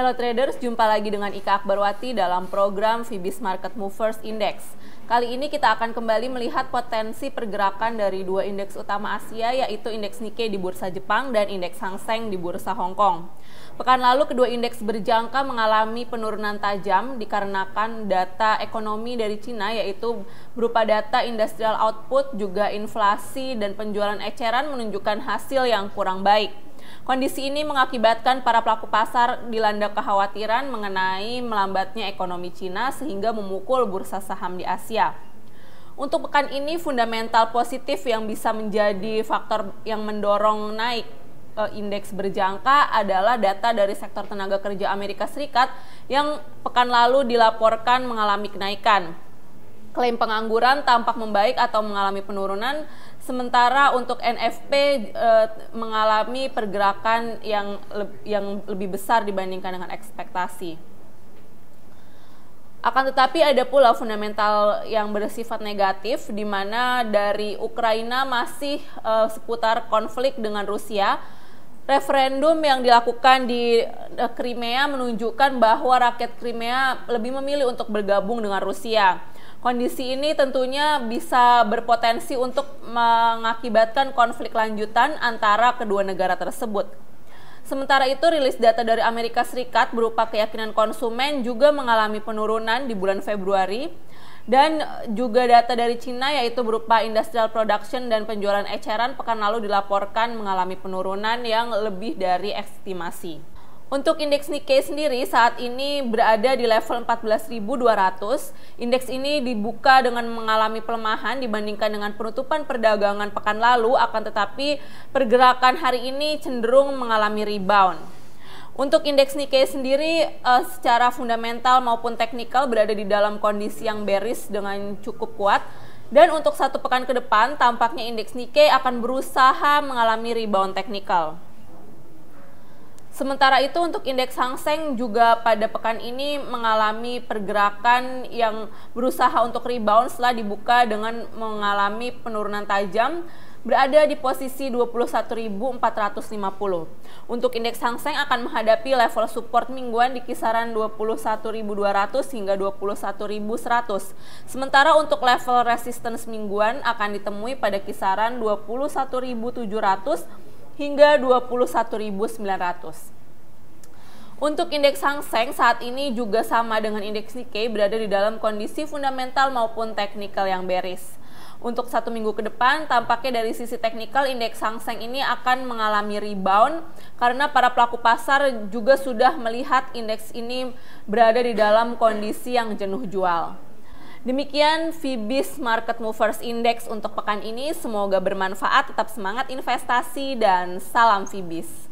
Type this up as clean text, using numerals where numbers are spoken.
Halo traders, jumpa lagi dengan Ika Akbarwati dalam program Fibis Market Movers Index. Kali ini kita akan kembali melihat potensi pergerakan dari dua indeks utama Asia, yaitu indeks Nikkei di Bursa Jepang dan indeks Hang Seng di Bursa Hong Kong. Pekan lalu kedua indeks berjangka mengalami penurunan tajam dikarenakan data ekonomi dari Cina, yaitu berupa data industrial output, juga inflasi dan penjualan eceran menunjukkan hasil yang kurang baik. Kondisi ini mengakibatkan para pelaku pasar dilanda kekhawatiran mengenai melambatnya ekonomi Cina sehingga memukul bursa saham di Asia. Untuk pekan ini, fundamental positif yang bisa menjadi faktor yang mendorong naik indeks berjangka adalah data dari sektor tenaga kerja Amerika Serikat yang pekan lalu dilaporkan mengalami kenaikan. Klaim pengangguran tampak membaik atau mengalami penurunan, sementara untuk NFP mengalami pergerakan yang lebih besar dibandingkan dengan ekspektasi. Akan tetapi ada pula fundamental yang bersifat negatif, di mana dari Ukraina masih seputar konflik dengan Rusia. Referendum yang dilakukan di Crimea menunjukkan bahwa rakyat Crimea lebih memilih untuk bergabung dengan Rusia. Kondisi ini tentunya bisa berpotensi untuk mengakibatkan konflik lanjutan antara kedua negara tersebut. Sementara itu, rilis data dari Amerika Serikat berupa keyakinan konsumen juga mengalami penurunan di bulan Februari, dan juga data dari Cina yaitu berupa industrial production dan penjualan eceran pekan lalu dilaporkan mengalami penurunan yang lebih dari estimasi. Untuk indeks Nikkei sendiri saat ini berada di level 14.200. Indeks ini dibuka dengan mengalami pelemahan dibandingkan dengan penutupan perdagangan pekan lalu, akan tetapi pergerakan hari ini cenderung mengalami rebound. Untuk indeks Nikkei sendiri secara fundamental maupun teknikal berada di dalam kondisi yang bearish dengan cukup kuat. Dan untuk satu pekan ke depan tampaknya indeks Nikkei akan berusaha mengalami rebound teknikal. Sementara itu untuk indeks Hang Seng juga pada pekan ini mengalami pergerakan yang berusaha untuk rebound setelah dibuka dengan mengalami penurunan tajam, berada di posisi 21.450. Untuk indeks Hang Seng akan menghadapi level support mingguan di kisaran 21.200 hingga 21.100. Sementara untuk level resistance mingguan akan ditemui pada kisaran 21.700 hingga 21.900. Untuk indeks Hang Seng saat ini juga sama dengan indeks Nikkei berada di dalam kondisi fundamental maupun teknikal yang bearish. Untuk satu minggu ke depan tampaknya dari sisi teknikal indeks Hang Seng ini akan mengalami rebound karena para pelaku pasar juga sudah melihat indeks ini berada di dalam kondisi yang jenuh jual. Demikian Fibis Market Movers Index untuk pekan ini, semoga bermanfaat, tetap semangat investasi dan salam Fibis.